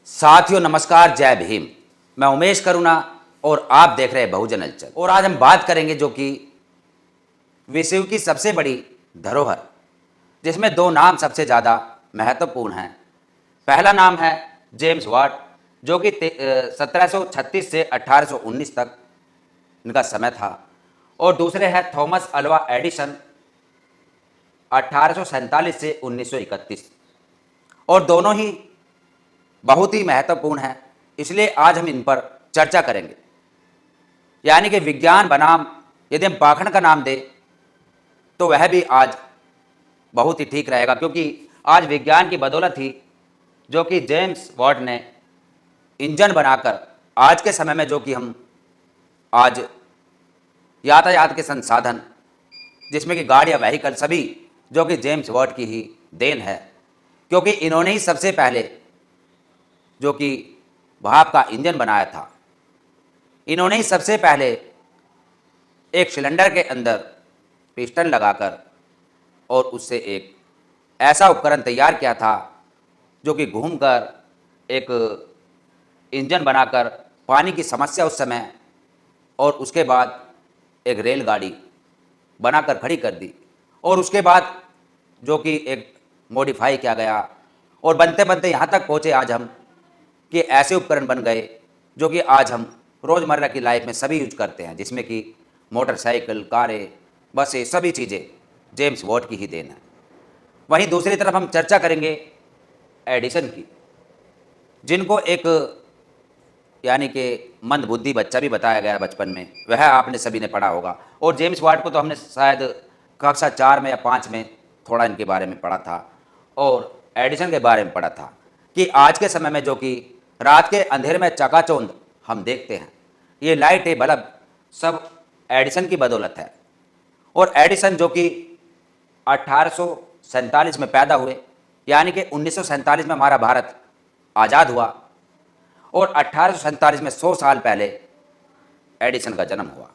साथियों नमस्कार, जय भीम। मैं उमेश करुणा और आप देख रहे हैं बहुजन हलचल। और आज हम बात करेंगे जो कि विश्व की सबसे बड़ी धरोहर, जिसमें दो नाम सबसे ज़्यादा महत्वपूर्ण हैं। पहला नाम है जेम्स वाट, जो कि 1736 से 1819 तक इनका समय था। और दूसरे हैं थॉमस अल्वा एडिसन, 1847 से 1931। और दोनों ही बहुत ही महत्वपूर्ण है, इसलिए आज हम इन पर चर्चा करेंगे। यानी कि विज्ञान बनाम यदि हम पाखंड का नाम दें तो वह भी आज बहुत ही ठीक रहेगा, क्योंकि आज विज्ञान की बदौलत ही जो कि जेम्स वाट ने इंजन बनाकर आज के समय में जो कि हम आज यातायात के संसाधन, जिसमें कि गाड़ियाँ, व्हीकल, सभी जो कि जेम्स वाट की ही देन है, क्योंकि इन्होंने ही सबसे पहले जो कि भाप का इंजन बनाया था। इन्होंने ही सबसे पहले एक सिलेंडर के अंदर पिस्टन लगाकर और उससे एक ऐसा उपकरण तैयार किया था जो कि घूमकर एक इंजन बनाकर पानी की समस्या उस समय, और उसके बाद एक रेलगाड़ी बनाकर खड़ी कर दी। और उसके बाद जो कि एक मॉडिफाई किया गया और बनते बनते यहाँ तक पहुँचे आज हम कि ऐसे उपकरण बन गए जो कि आज हम रोज़मर्रा की लाइफ में सभी यूज करते हैं, जिसमें कि मोटरसाइकिल, कारें, बसें, सभी चीज़ें जेम्स वाट की ही देन है। वहीं दूसरी तरफ हम चर्चा करेंगे एडिसन की, जिनको एक यानी कि मंदबुद्धि बच्चा भी बताया गया बचपन में, वह आपने सभी ने पढ़ा होगा। और जेम्स वाट को तो हमने शायद कक्षा 4 में या 5 में थोड़ा इनके बारे में पढ़ा था, और एडिसन के बारे में पढ़ा था कि आज के समय में जो कि रात के अंधेरे में चकाचौंध हम देखते हैं, ये लाइटें, बल्ब सब एडिसन की बदौलत है। और एडिसन जो कि 1847 में पैदा हुए, यानी कि 1947 में हमारा भारत आज़ाद हुआ, और 1847 में 100 साल पहले एडिसन का जन्म हुआ।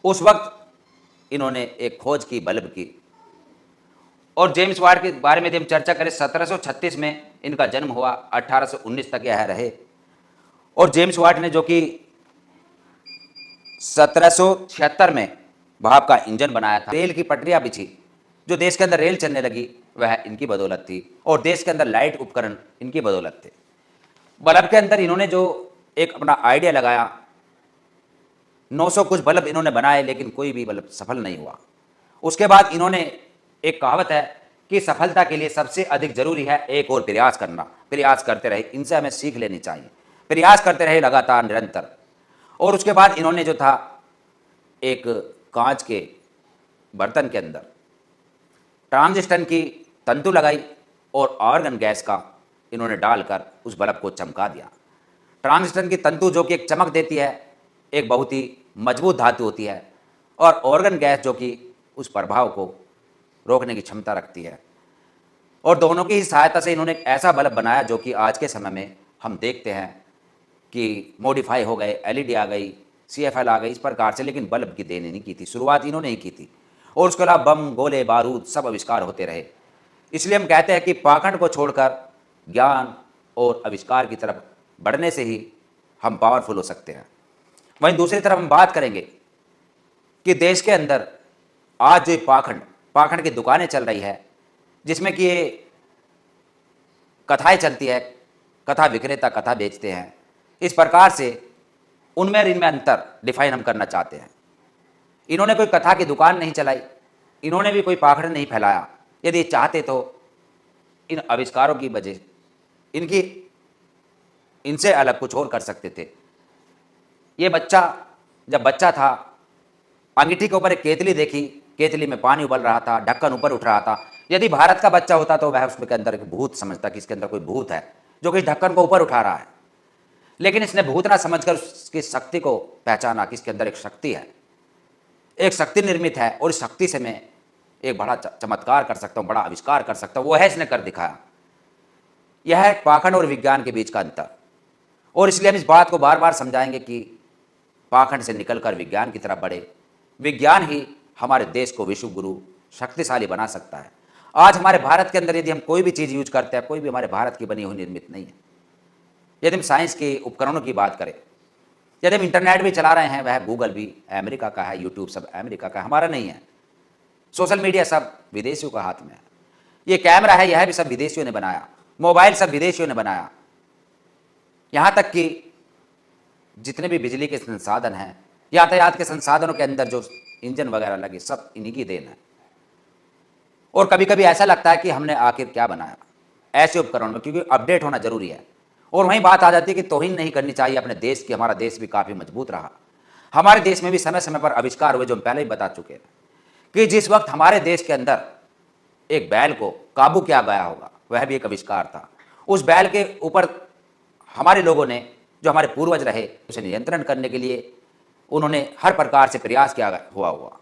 उस वक्त इन्होंने एक खोज की, बल्ब की। और जेम्स वाट के बारे में यदि हम चर्चा करें, 1736 में इनका जन्म हुआ, 1819 तक यह रहे। और जेम्स वाट ने जो कि 1776 में भाप का इंजन बनाया था, रेल की पटरियां बिछी, जो देश के अंदर रेल चलने लगी, वह इनकी बदौलत थी। और देश के अंदर लाइट उपकरण इनकी बदौलत थे। बल्ब के अंदर इन्होंने जो एक अपना आइडिया लगाया, 900 कुछ बल्ब इन्होंने बनाए, लेकिन कोई भी बल्ब सफल नहीं हुआ। उसके बाद इन्होंने एक कहावत है कि सफलता के लिए सबसे अधिक जरूरी है एक और प्रयास करना। प्रयास करते रहे, इनसे हमें सीख लेनी चाहिए। प्रयास करते रहे लगातार, निरंतर। और उसके बाद इन्होंने जो था एक कांच के बर्तन के अंदर ट्रांजिस्टर की तंतु लगाई और आर्गन गैस का इन्होंने डालकर उस बल्ब को चमका दिया। ट्रांजिस्टर की तंतु जो कि एक चमक देती है, एक बहुत ही मजबूत धातु होती है, और ऑर्गन गैस जो कि उस प्रभाव को रोकने की क्षमता रखती है। और दोनों की ही सहायता से इन्होंने एक ऐसा बल्ब बनाया जो कि आज के समय में हम देखते हैं कि मॉडिफाई हो गए, एलईडी आ गई, सीएफएल आ गई, इस प्रकार से। लेकिन बल्ब की देन नहीं की थी, शुरुआत इन्होंने ही की थी। और उसके अलावा बम, गोले, बारूद सब आविष्कार होते रहे। इसलिए हम कहते हैं कि पाखंड को छोड़कर ज्ञान और आविष्कार की तरफ बढ़ने से ही हम पावरफुल हो सकते हैं। वहीं दूसरी तरफ हम बात करेंगे कि देश के अंदर आज जो पाखंड की दुकानें चल रही है, जिसमें कि ये कथाएं चलती है, कथा विक्रेता कथा बेचते हैं। इस प्रकार से उनमें और इनमें अंतर डिफाइन हम करना चाहते हैं। इन्होंने कोई कथा की दुकान नहीं चलाई, इन्होंने भी कोई पाखंड नहीं फैलाया। यदि चाहते तो इन आविष्कारों की वजह इनकी इनसे अलग कुछ और कर सकते थे। ये बच्चा जब बच्चा था, अंगीठी के ऊपर एक केतली देखी, केतली में पानी उबल रहा था, ढक्कन ऊपर उठ रहा था। यदि भारत का बच्चा होता तो वह उसके अंदर एक भूत समझता कि इसके अंदर कोई भूत है जो कि ढक्कन को ऊपर उठा रहा है। लेकिन इसने भूत ना समझकर उसकी शक्ति को पहचाना कि इसके अंदर एक शक्ति है, एक शक्ति निर्मित है, और इस शक्ति से मैं एक बड़ा चमत्कार कर सकता हूँ, बड़ा आविष्कार कर सकता हूँ। वो है इसने कर दिखाया। यह है पाखंड और विज्ञान के बीच का अंतर। और इसलिए हम इस बात को बार बार समझाएंगे कि पाखंड से निकलकर विज्ञान की तरफ बढ़े। विज्ञान ही हमारे देश को विश्व गुरु शक्तिशाली बना सकता है। आज हमारे भारत के अंदर यदि हम कोई भी चीज़ यूज करते हैं, कोई भी हमारे भारत की बनी हुई निर्मित नहीं है। यदि हम साइंस के उपकरणों की बात करें, यदि हम इंटरनेट भी चला रहे हैं, वह गूगल भी अमेरिका का है, यूट्यूब सब अमेरिका का है, हमारा नहीं है। सोशल मीडिया सब विदेशियों का हाथ में है। ये कैमरा है, यह भी सब विदेशियों ने बनाया। मोबाइल सब विदेशियों ने बनाया। यहाँ तक कि जितने भी बिजली के संसाधन हैं, यातायात के संसाधनों के अंदर जो इंजन वगैरह लगे, सब इन्हीं की देन है। और कभी कभी ऐसा लगता है कि हमने आखिर क्या बनाया ऐसे उपकरण में, क्योंकि अपडेट होना जरूरी है। और वहीं बात आ जाती है कि तौहीन नहीं करनी चाहिए अपने देश की। हमारा देश भी काफ़ी मजबूत रहा। हमारे देश में भी समय समय पर आविष्कार हुए, जो हम पहले ही बता चुके हैं कि जिस वक्त हमारे देश के अंदर एक बैल को काबू किया गया होगा, वह भी एक आविष्कार था। उस बैल के ऊपर हमारे लोगों ने, जो हमारे पूर्वज रहे, उसे नियंत्रण करने के लिए उन्होंने हर प्रकार से प्रयास किया हुआ होगा।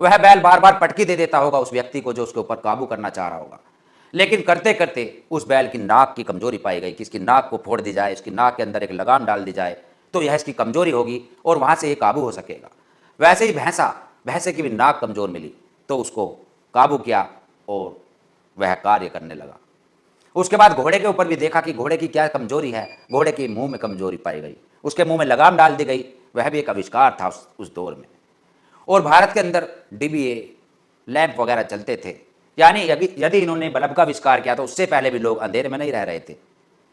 वह बैल बार बार पटकी दे देता होगा उस व्यक्ति को जो उसके ऊपर काबू करना चाह रहा होगा, लेकिन करते करते उस बैल की नाक की कमजोरी पाई गई कि इसकी नाक को फोड़ दी जाए, इसकी नाक के अंदर एक लगाम डाल दी जाए तो यह इसकी कमजोरी होगी और वहां से ये काबू हो सकेगा। वैसे ही भैंसे की भी नाक कमजोर मिली तो उसको काबू किया और वह कार्य करने लगा। उसके बाद घोड़े के ऊपर भी देखा कि घोड़े की क्या कमजोरी है। घोड़े के मुंह में कमजोरी पाई गई, उसके मुंह में लगाम डाल दी गई। वह भी एक आविष्कार था उस दौर में। और भारत के अंदर डीबीए, लैंप वगैरह चलते थे। यानी यदि इन्होंने बल्ब का आविष्कार किया तो उससे पहले भी लोग अंधेरे में नहीं रह रहे थे।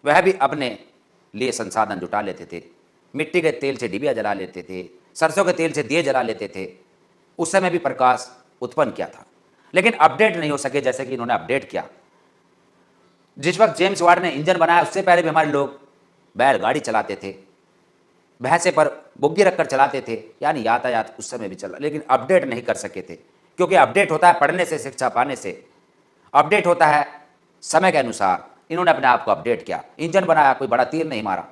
वह भी अपने लिए संसाधन जुटा लेते थे। मिट्टी के तेल से डिबिया जला लेते थे, सरसों के तेल से दिए जला लेते थे। उस समय भी प्रकाश उत्पन्न किया था, लेकिन अपडेट नहीं हो सके जैसे कि इन्होंने अपडेट किया। जिस वक्त जेम्स वाट ने इंजन बनाया, उससे पहले भी हमारे लोग बैलगाड़ी चलाते थे, भैंसे पर बुग्गी रखकर चलाते थे। यानी यातायात उस समय भी चला, लेकिन अपडेट नहीं कर सके थे। क्योंकि अपडेट होता है पढ़ने से, शिक्षा पाने से। अपडेट होता है समय के अनुसार। इन्होंने अपने आप को अपडेट किया। इंजन बनाया, कोई बड़ा तीर नहीं मारा।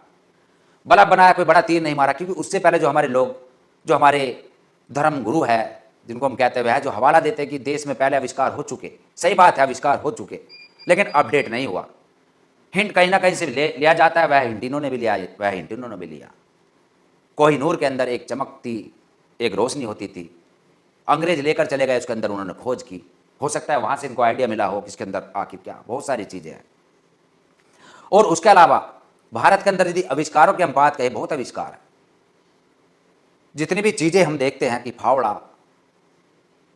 बल्ब बनाया, कोई बड़ा तीर नहीं मारा। क्योंकि उससे पहले जो हमारे लोग, जो हमारे धर्म गुरु है, जिनको हम कहते हुए हैं, जो हवाला देते हैं कि देश में पहले आविष्कार हो चुके। सही बात है, आविष्कार हो चुके, लेकिन अपडेट नहीं हुआ। हिंट कहीं ना कहीं से लिया जाता है। वह हिंट इन्होंने भी लिया, वह हिंट इन्होंने भी लिया। कोहिनूर के अंदर एक चमकती एक रोशनी होती थी, अंग्रेज लेकर चले गए, उसके अंदर उन्होंने खोज की। हो सकता है वहां से इनको आइडिया मिला हो कि इसके अंदर आखिर क्या, बहुत सारी चीजें हैं। और उसके अलावा भारत के अंदर यदि आविष्कारों की हम बात करें, बहुत आविष्कार है। जितनी भी चीजें हम देखते हैं कि फावड़ा,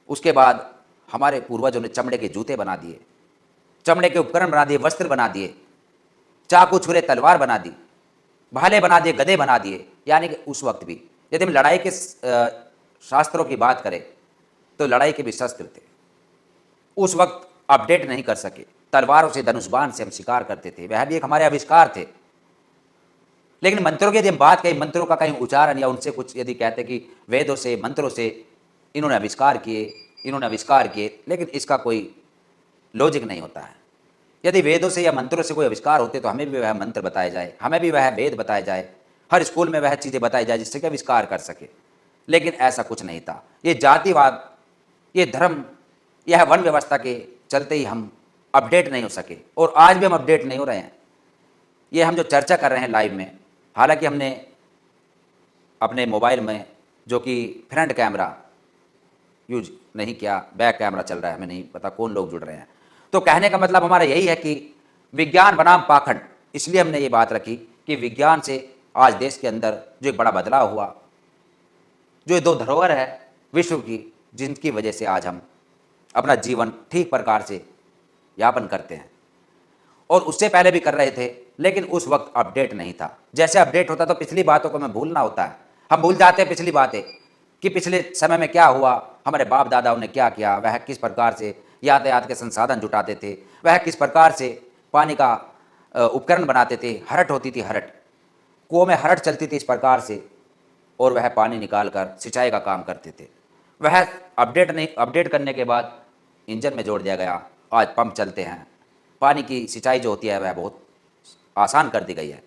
उसके बाद हमारे पूर्वजों ने चमड़े के जूते बना दिए, चमड़े के उपकरण बना दिए, वस्त्र बना दिए, चाकू छुरे तलवार बना दी, भाले बना दिए, गदे बना दिए। यानी कि उस वक्त भी यदि हम लड़ाई के शास्त्रों की बात करें तो लड़ाई के भी शस्त्र थे। उस वक्त अपडेट नहीं कर सके। तलवारों से, धनुष्बाण से हम शिकार करते थे, वह भी एक हमारे आविष्कार थे। लेकिन मंत्रों की यदि हम बात करें, मंत्रों का कहीं उच्चारण या उनसे कुछ यदि कहते कि वेदों से, मंत्रों से इन्होंने आविष्कार किए, लेकिन इसका कोई लॉजिक नहीं होता है। यदि वेदों से या मंत्रों से कोई आविष्कार होते तो हमें भी वह मंत्र बताए जाए, हमें भी वह वेद बताए जाए, हर स्कूल में वह चीज़ें बताई जाए जिससे कि आविष्कार कर सके। लेकिन ऐसा कुछ नहीं था। ये जातिवाद, ये धर्म, यह वन व्यवस्था के चलते ही हम अपडेट नहीं हो सके। और आज भी हम अपडेट नहीं हो रहे हैं। ये हम जो चर्चा कर रहे हैं लाइव में, हालांकि हमने अपने मोबाइल में जो कि फ्रंट कैमरा यूज नहीं किया, बैक कैमरा चल रहा है, हमें नहीं पता कौन लोग जुड़ रहे हैं। तो कहने का मतलब हमारा यही है कि विज्ञान बनाम पाखंड। इसलिए हमने ये बात रखी कि विज्ञान से आज देश के अंदर जो एक बड़ा बदलाव हुआ, जो दो धरोहर है विश्व की, जिनकी वजह से आज हम अपना जीवन ठीक प्रकार से यापन करते हैं। और उससे पहले भी कर रहे थे, लेकिन उस वक्त अपडेट नहीं था। जैसे अपडेट होता तो पिछली बातों को हमें भूलना होता है। हम भूल जाते हैं पिछली बातें कि पिछले समय में क्या हुआ, हमारे बाप दादाओं ने क्या किया, वह किस प्रकार से यातायात के संसाधन जुटाते थे, वह किस प्रकार से पानी का उपकरण बनाते थे। हरट होती थी, हरट, कुओं में हरट चलती थी इस प्रकार से, और वह पानी निकाल कर सिंचाई का काम करते थे। वह अपडेट करने के बाद इंजन में जोड़ दिया गया। आज पंप चलते हैं, पानी की सिंचाई जो होती है वह बहुत आसान कर दी गई है।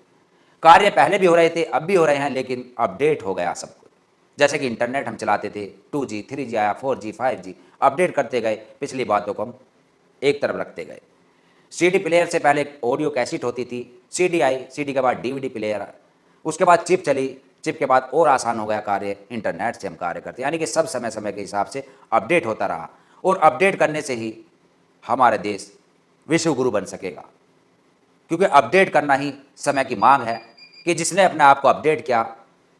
कार्य पहले भी हो रहे थे, अब भी हो रहे हैं, लेकिन अपडेट हो गया सब कुछ। जैसे कि इंटरनेट हम चलाते थे, 2G 3G आया, 4G 5G, अपडेट करते गए, पिछली बातों को हम एक तरफ रखते गए। CD प्लेयर से पहले ऑडियो कैसेट होती थी, CD आई, CD के बाद DVD प्लेयर, उसके बाद चिप चली, चिप के बाद और आसान हो गया कार्य, इंटरनेट से हम कार्य करते। यानी कि सब समय समय के हिसाब से अपडेट होता रहा, और अपडेट करने से ही हमारा देश विश्व गुरु बन सकेगा। क्योंकि अपडेट करना ही समय की मांग है कि जिसने अपने आप को अपडेट किया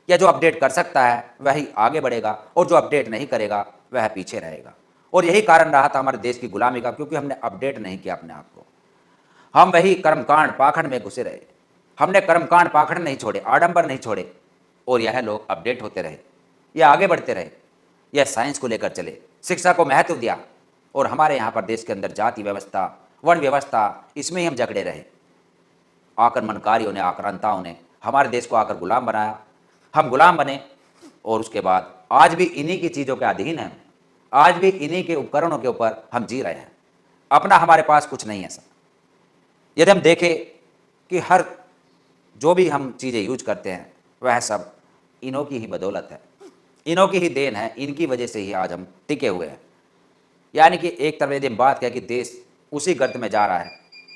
या जो अपडेट कर सकता है वही आगे बढ़ेगा और जो अपडेट नहीं करेगा वह पीछे रहेगा। और यही कारण रहा था हमारे देश की गुलामी का, क्योंकि हमने अपडेट नहीं किया अपने आप को। हम वही कर्मकांड पाखंड में घुसे रहे, हमने कर्मकांड पाखंड नहीं छोड़े, आडंबर नहीं छोड़े, और यह लोग अपडेट होते रहे, यह आगे बढ़ते रहे, यह साइंस को लेकर चले, शिक्षा को महत्व दिया, और हमारे यहाँ पर देश के अंदर जाति व्यवस्था, वर्ण व्यवस्था, इसमें ही हम जकड़े रहे। आक्रमणकारियों ने, आक्रांताओं ने हमारे देश को आकर गुलाम बनाया, हम गुलाम बने, और उसके बाद आज भी इन्हीं की चीज़ों के अधीन हैं, आज भी इन्हीं के उपकरणों के ऊपर हम जी रहे हैं। अपना हमारे पास कुछ नहीं है सर। यदि हम देखें कि हर जो भी हम चीज़ें यूज करते हैं वह सब इन्हों की ही बदौलत है, इन्हों की ही देन है, इनकी वजह से ही आज हम टिके हुए हैं। यानी कि एक तरह यदि हम बात करें कि देश उसी गर्त में जा रहा है,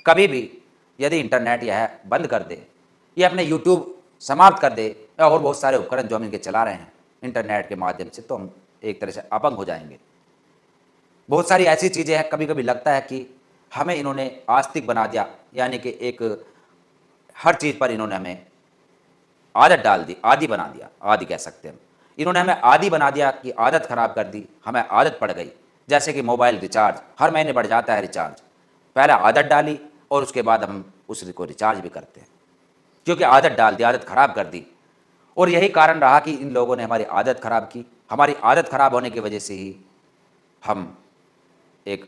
कभी भी यदि इंटरनेट यह बंद कर दे, ये अपने यूट्यूब समाप्त कर दे या और बहुत सारे उपकरण जो हम इनके चला रहे हैं इंटरनेट के माध्यम से, तो हम एक तरह से अपंग हो जाएंगे। बहुत सारी ऐसी चीज़ें हैं, कभी कभी लगता है कि हमें इन्होंने आस्तिक बना दिया, यानी कि एक हर चीज़ पर इन्होंने हमें आदत डाल दी, आदि बना दिया, आदि कह सकते हैं। इन्होंने हमें आदि बना दिया कि आदत खराब कर दी, हमें आदत पड़ गई। जैसे कि मोबाइल रिचार्ज हर महीने बढ़ जाता है रिचार्ज, पहले आदत डाली और उसके बाद हम उसको रिचार्ज भी करते हैं, क्योंकि आदत डाल दी, आदत खराब कर दी। और यही कारण रहा कि इन लोगों ने हमारी आदत खराब की। हमारी आदत खराब होने की वजह से ही हम एक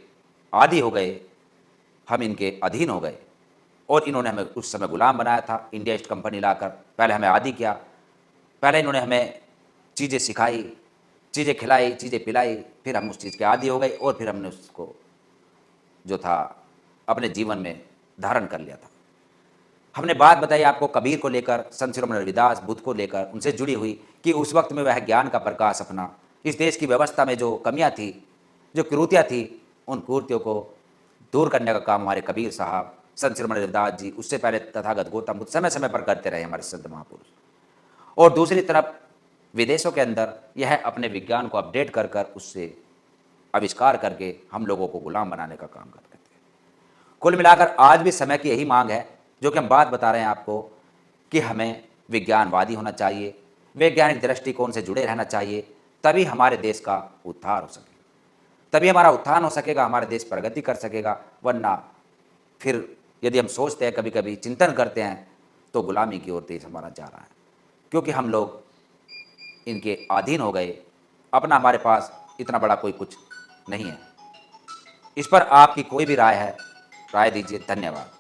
आदी हो गए, हम इनके अधीन हो गए, और इन्होंने हमें उस समय गुलाम बनाया था। इंडिया ईस्ट कंपनी लाकर पहले हमें आदी किया, पहले इन्होंने हमें चीज़ें सिखाई, चीज़ें खिलाई, चीज़ें पिलाई, फिर हम उस चीज़ के आदी हो गए, और फिर हमने उसको जो था अपने जीवन में धारण कर लिया था। हमने बात बताई आपको कबीर को लेकर, संत शिरोमणि रविदास, बुद्ध को लेकर, उनसे जुड़ी हुई कि उस वक्त में वह ज्ञान का प्रकाश अपना इस देश की व्यवस्था में जो कमियां थी, जो कुरीतियाँ थी, उन कुरीतियों को दूर करने का काम हमारे कबीर साहब, संत शिरोमणि रविदास जी, उससे पहले तथागत गौतम बुद्ध समय समय पर करते रहे हमारे संत महापुरुष। और दूसरी तरफ विदेशों के अंदर यह अपने विज्ञान को अपडेट कर कर उससे आविष्कार करके हम लोगों को गुलाम बनाने का काम करते थे। कुल मिलाकर आज भी समय की यही मांग है, जो कि हम बात बता रहे हैं आपको, कि हमें विज्ञानवादी होना चाहिए, वैज्ञानिक दृष्टिकोण से जुड़े रहना चाहिए, तभी हमारे देश का उद्धार हो सकेगा, तभी हमारा उत्थान हो सकेगा, हमारा देश प्रगति कर सकेगा। वरना फिर यदि हम सोचते हैं, कभी कभी चिंतन करते हैं, तो गुलामी की ओर देश हमारा जा रहा है, क्योंकि हम लोग इनके अधीन हो गए। अपना हमारे पास इतना बड़ा कोई कुछ नहीं है। इस पर आपकी कोई भी राय है, राय दीजिए। धन्यवाद।